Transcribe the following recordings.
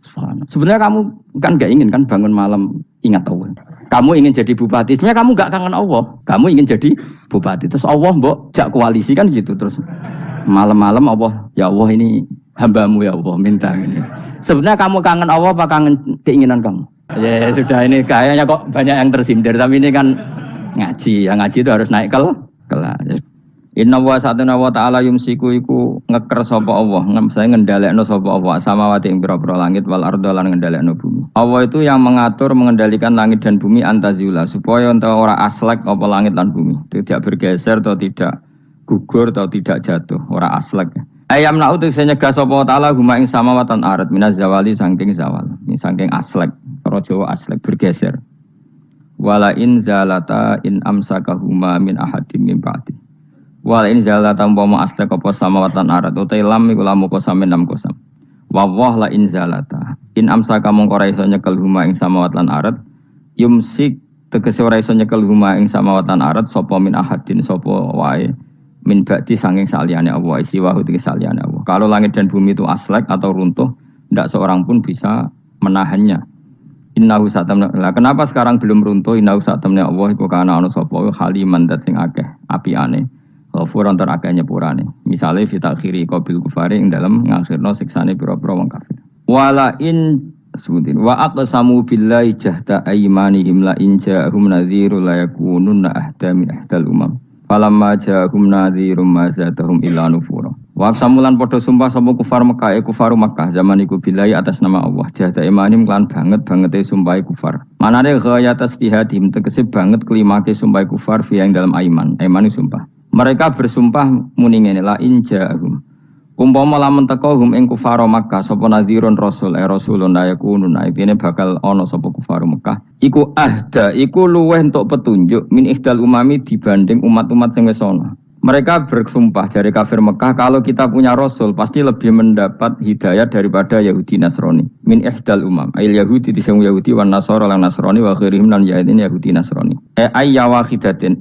Subhanallah. Sebenarnya kamu kan nggak ingin kan bangun malam ingat Allah. Kamu ingin jadi bupati. Sebenarnya kamu nggak kangen Allah. Kamu ingin jadi bupati. Terus Allah mbok jak koalisi kan gitu. Terus malam-malam Allah, ya Allah ini hambamu ya Allah minta ini. Sebenarnya kamu kangen Allah apa kangen keinginan kamu? Ya sudah ini kayaknya kok banyak yang tersindir. Tapi ini kan ngaji. Yang ngaji itu harus naik kelas. Inna wa satuna wa ta'ala yumsiku iku ngeker sapa Allah, saya ngendhalekno sapa Allah samawati ing pira-pira langit wal ardo lan ngendhalekno bumi. Allah itu yang mengatur mengendalikan langit dan bumi antazula supaya enta ora aslek apa langit dan bumi, tidak bergeser atau tidak gugur atau tidak jatuh, ora aslek. Ayam na'u te nyegah sapa ta'ala huma ing samawatan arat minaz zawali saking zawal, saking aslek, cara Jawa aslek bergeser. Wala in zalata in amsakahuma min ahadim min ba'di. Wal in zalata umpama aslek apa samawatan arat utai lam iku lamu kosam enam kosam. Wa la in zalata in amsaka mongko ora iso nyekel huma ing samawatan arat yumsik tegese ora iso nyekel huma ing samawatan arat sapa min ahadin sapa wae min ba'di saking saliyane Allah isi wa hu saliyane Allah. Kalau langit dan bumi itu aslek atau runtuh ndak seorang pun bisa menahannya. Innahu satamna. Lah kenapa sekarang belum runtuh? Innahu satamna Allah iku kana ana sapa haliman dat sing akeh apiane. Furan terakanya purane. Misalnya fitakhiri qabil kufari ing dalam ngakhirno siksane pira-pira wong kafir. Wala in sebutin wa aqsamu billahi jahda aymanihim la in ja'ahum nadhiru la yakununna ahda min ahdal umam. Falamma ja'ahum nadhirum ma zadahum illa nufura. Wa aqsamulan padha sumpah sapa kufar Mekah kufaru Mekah zaman iku billahi atas nama Allah. Jahda aymanihim lan banget-bangete sumpah kufar. Manane ghayat istihadim tegese banget kelimake sumpah kufar fi ing dalam aiman. Aiman sumpah. Mereka bersumpah muni ngene la inja'hum. Umpama lamun teka hum ing kufar Makkah sapa nadhirun rasul rasulun ayakunun aibine bakal ana sapa kufar Makkah. Iku ahda, iku luweh entuk petunjuk min ihdal umami dibanding umat-umat sing wis ana. Mereka bersumpah dari kafir Mekah kalau kita punya rasul pasti lebih mendapat hidayah daripada Yahudi Nasrani. Min ihdal umam. Ail Yahudi dising Yahudi wan Nasara lan Nasrani wa ghairihim lan yaidin Yahudi Nasrani. Ayya wahidatin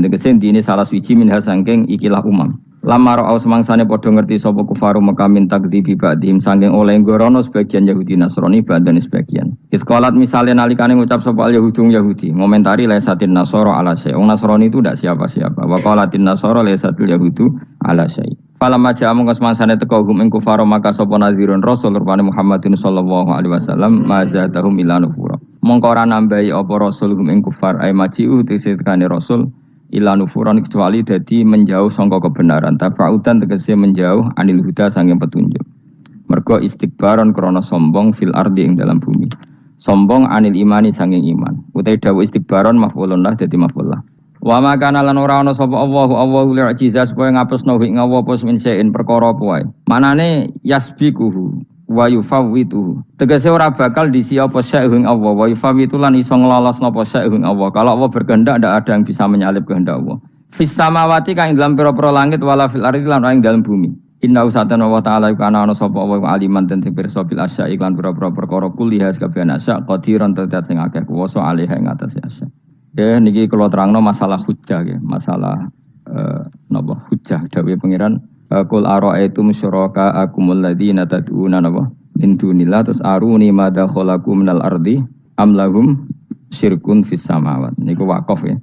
tegese dene salah suci min hasangking ikilah umam. Lamar au semangsane padha ngerti sapa kufaru Mekah min takdzibi ba'dihim saking oleh ngorono sebagian Yahudi Nasrani badan sebagian. Isqalat misalnya nalikane ngucap sapa Yahudi ngomentari laisatin Nasara ala syai. Nasrani itu tidak siapa-siapa. Wa qalatin Nasara laisatul yahudu ala syai. Falamma ja'a mongko semangsane teka hum ing kufaru Mekah sapa nadhirun rasul rupane Muhammadin sallallahu alaihi wasallam mazadahum ila nufura. Mongko ora nambahi apa rasul hum ing kufar ay maji'u tesekane rasul ila nufuran kecuali dadi menjauh sangka kebenaran tafautan tegese menjauh anil huda saking petunjuk mergo istikbaron krana sombong fil ardi ing dalam bumi sombong anil imani saking iman utai dawuh istikbaron maf'ulun dadi maf'ul wa ma kana lan ora ana sapa Allahu li'jiza supaya ngapusno ing Allah apa min sein perkara apa wae manane yasbiquhu wa yufawwitu tegese ora bakal disi apa syai'un Allah wa yufawwitu lan iso nglolosno apa syai'un Allah kalau Allah berkehendak ndak ada yang bisa menyalip kehendak Allah fis samawati kang dalam pira-pira langit wala fil ardi lan ing dalam bumi inna usatana wa ta'ala kana ana sapa wa aliman ten pirsa bil asya'i lan pira-pira perkara kuliah kabeh asya qadiran tetet sing akeh kuwasa alih ing atase asya niki kula terangno masalah hujjah nggih masalah napa hujjah dawuh pangeran Qul ara'aytum syuraka akumul ladzina tad'una napa min dunillah terus aruni madza khalaqu minal ardi am lahum syirkun fis samawat niku wakaf ya.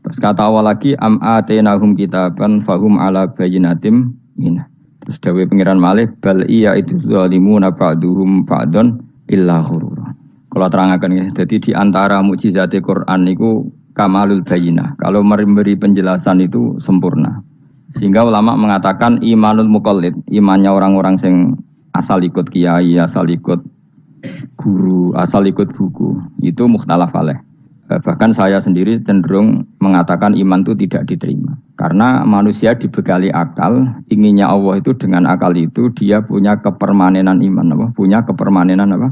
Terus kata awal lagi am atainahum kitaban fahum ala bayyinatim min. Terus dawuh pangeran malih bal iya itu zalimuna ba'duhum ba'dun illa ghurura. Kalau terangaken ya, jadi di antara mukjizat Quran niku kamalul bayyinah. Kalau memberi penjelasan itu sempurna. Sehingga ulama mengatakan imanul muqallid, imannya orang-orang yang asal ikut kiai, asal ikut guru, asal ikut buku, itu mukhtalaf alaih. Bahkan saya sendiri cenderung mengatakan iman itu tidak diterima. Karena manusia dibekali akal, inginnya Allah itu dengan akal itu dia punya kepermanenan iman, apa? Punya kepermanenan apa?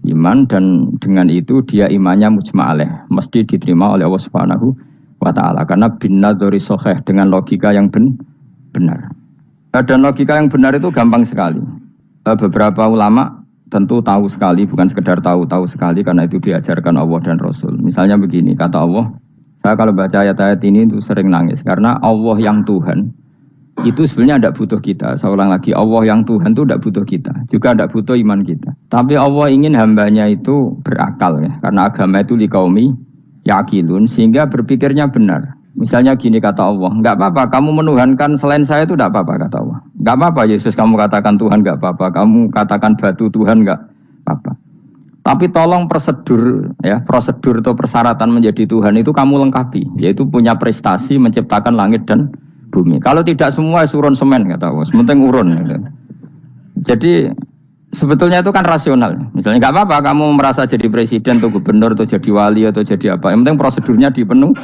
Iman dan dengan itu dia imannya mujma' alaih, mesti diterima oleh Allah Subhanahu wa ta'ala karena binadzori soheh dengan logika yang benar dan logika yang benar itu gampang sekali beberapa ulama tentu tahu sekali bukan sekedar tahu sekali karena itu diajarkan Allah dan Rasul misalnya begini kata Allah saya kalau baca ayat-ayat ini itu sering nangis karena Allah yang Tuhan Itu sebenarnya tidak butuh kita. Saya ulang lagi, Allah yang Tuhan itu tidak butuh kita, juga tidak butuh iman kita. Tapi Allah ingin hambanya itu berakal ya, karena agama itu liqaumi yaqilun, sehingga berpikirnya benar. Misalnya gini kata Allah, nggak apa-apa kamu menuhankan selain saya itu tidak apa-apa kata Allah. Nggak apa-apa Yesus kamu katakan Tuhan nggak apa-apa, kamu katakan batu Tuhan nggak apa-apa. Tapi tolong prosedur ya, prosedur atau persyaratan menjadi Tuhan itu kamu lengkapi, yaitu punya prestasi menciptakan langit dan bumi. Kalau tidak semua surun semen kata Allah, sementing urun. Gitu. Jadi sebetulnya itu kan rasional. Misalnya nggak apa-apa kamu merasa jadi presiden atau gubernur atau jadi wali atau jadi apa. Yang penting prosedurnya dipenuhi.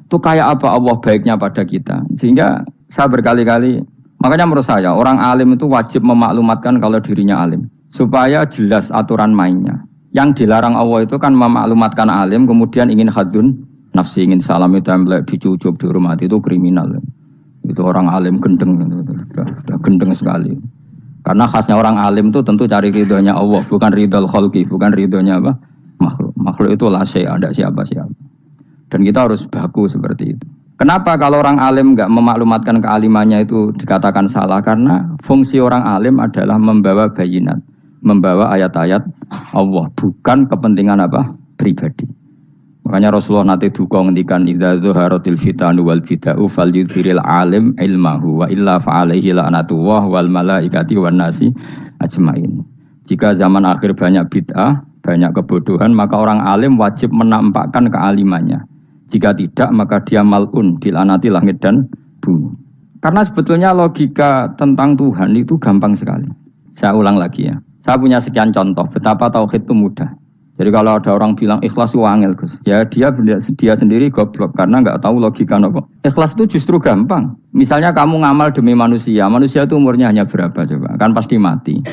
Itu kayak apa Allah baiknya pada kita. Sehingga saya berkali-kali, makanya menurut saya orang alim itu wajib memaklumatkan kalau dirinya alim. Supaya jelas aturan mainnya. Yang dilarang Allah itu kan memaklumatkan alim kemudian ingin hadun nafsi, ingin salami template, dicucuk, dihormati, itu kriminal. Itu orang alim gendeng, sudah gendeng sekali. Karena khasnya orang alim itu tentu cari ridhonya Allah, bukan ridhol khalqi, bukan ridhonya apa? Makhluk. Makhluk itu la syai', ada siapa-siapa. Dan kita harus baku seperti itu. Kenapa kalau orang alim enggak memaklumatkan kealimannya itu dikatakan salah? Karena fungsi orang alim adalah membawa bayinat, membawa ayat-ayat Allah, bukan kepentingan apa? Pribadi. Makanya Rasulullah nanti duka ngendikan idza zuharatil fitanu wal bid'u falyudhiril alim ilmahu wa illa fa'alaihi la'natullah wal malaikati wan nasi ajmain. Jika zaman akhir banyak bid'ah, banyak kebodohan, maka orang alim wajib menampakkan kealimannya. Jika tidak, maka dia mal'un, dilaknati langit dan bumi. Karena sebetulnya logika tentang Tuhan itu gampang sekali. Saya ulang lagi ya. Saya punya sekian contoh betapa tauhid itu mudah. Jadi kalau ada orang bilang ikhlas itu angel, Gus. Ya dia sendiri goblok karena nggak tahu logika apa. Ikhlas itu justru gampang. Misalnya kamu ngamal demi manusia. Manusia itu umurnya hanya berapa coba? Kan pasti mati.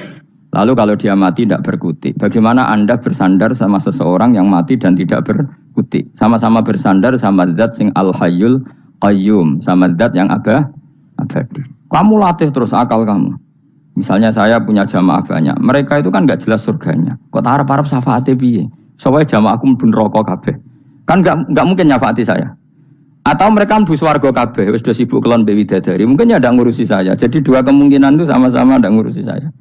Lalu kalau dia mati tidak berkutik. Bagaimana Anda bersandar sama seseorang yang mati dan tidak berkutik? Sama-sama bersandar sama zat sing al-hayyul qayyum, sama zat yang abadi. Kamu latih terus akal kamu. Misalnya saya punya jamaah banyak. Mereka itu kan enggak jelas surganya. Kok harap-harap syafaate piye? Soale jamaahku mlebu neraka kabeh. Kan enggak mungkin nyafaati saya. Atau mereka mlebu swarga kabeh, wis do sibuk kelon mbek widadari. Mungkin ya ndak ngurusi saya. Jadi dua kemungkinan itu sama-sama ndak ngurusi saya.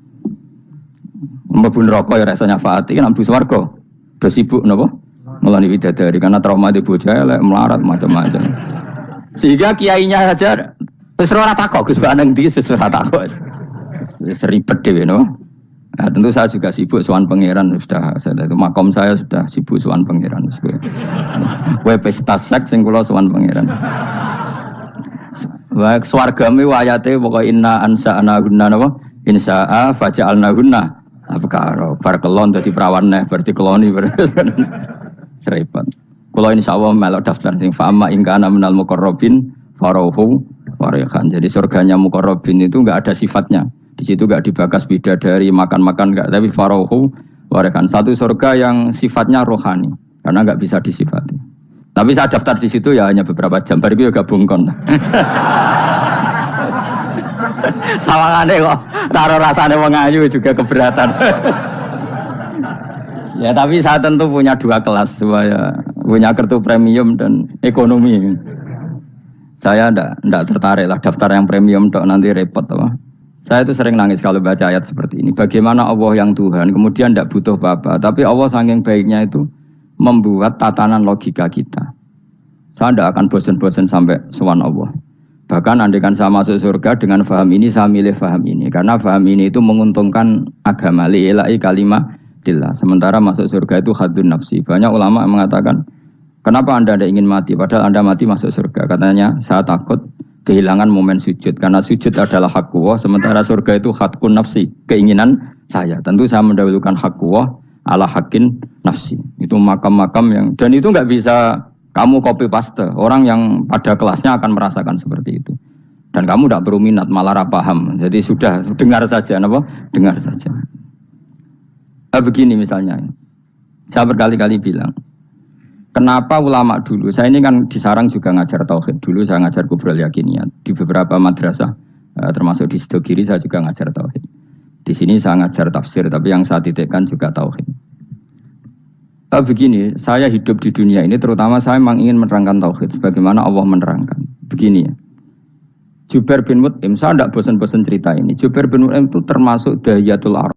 Mlebu neraka ya rasa nyafaati, kan mlebu swarga. Do sibuk napa? Ngeloni widadari karena trauma di bocah elek melarat macam-macam. Sehingga kiainya saja wis ora takok Gus Baneng ndi wis ora takok. Seribet dhewe no. Nah, tentu saya juga sibuk sowan pangeran sudah itu makom saya sudah sibuk sowan pangeran. Kowe pesta seks sing kula sowan pangeran. Wa swargame ayate pokoke inna ansa'na gunna napa? Insa'a faja'alna gunna. Apakah bar kelon dadi perawan neh berarti keloni seribet. Kula insyaallah melok daftar sing fa'ama ingkana minal muqarrabin farauhu warihan. Jadi surganya muqarrabin itu enggak ada sifatnya. Di situ enggak dibakas bidadari makan-makan enggak, tapi farauhu warihan. Satu surga yang sifatnya rohani karena enggak bisa disifati. Tapi saya daftar di situ ya hanya beberapa jam, baru itu gabung kon. Sawangane kok karo rasane wong ayu juga keberatan. Ya tapi saya tentu punya dua kelas, punya kartu premium dan ekonomi. Saya enggak tertarik lah daftar yang premium dok, nanti repot apa. Saya itu sering nangis kalau baca ayat seperti ini. Bagaimana Allah yang Tuhan kemudian enggak butuh apa-apa, tapi Allah saking baiknya itu membuat tatanan logika kita. Saya enggak akan bosan-bosan sampai sowan Allah. Bahkan andaikan saya masuk surga dengan faham ini, saya milih faham ini. Karena faham ini itu menguntungkan agama li'ilai kalimatillah. Sementara masuk surga itu hadun nafsi. Banyak ulama yang mengatakan, kenapa Anda ingin mati? Padahal Anda mati masuk surga. Katanya, saya takut kehilangan momen sujud. Karena sujud adalah hak Allah. Sementara surga itu hakun nafsi. Keinginan saya. Tentu saya mendahulukan hak Allah ala hakin nafsi. Itu makam-makam yang... Dan itu nggak bisa... Kamu copy paste, orang yang pada kelasnya akan merasakan seperti itu. Dan kamu tidak perlu minat, malah paham. Jadi sudah, dengar saja, apa? Dengar saja. Begini misalnya, saya berkali-kali bilang, kenapa ulama dulu, saya ini kan di Sarang juga ngajar tauhid, dulu saya ngajar kubrul yakiniyat, di beberapa madrasah, termasuk di Sidogiri saya juga ngajar tauhid. Di sini saya ngajar tafsir, tapi yang saya titikkan juga tauhid. Begini, saya hidup di dunia ini terutama saya memang ingin menerangkan tauhid sebagaimana Allah menerangkan. Begini ya. Jubair bin Mut'im, saya tidak bosan-bosan cerita ini. Jubair bin Mut'im itu termasuk Dahiyatul Arab.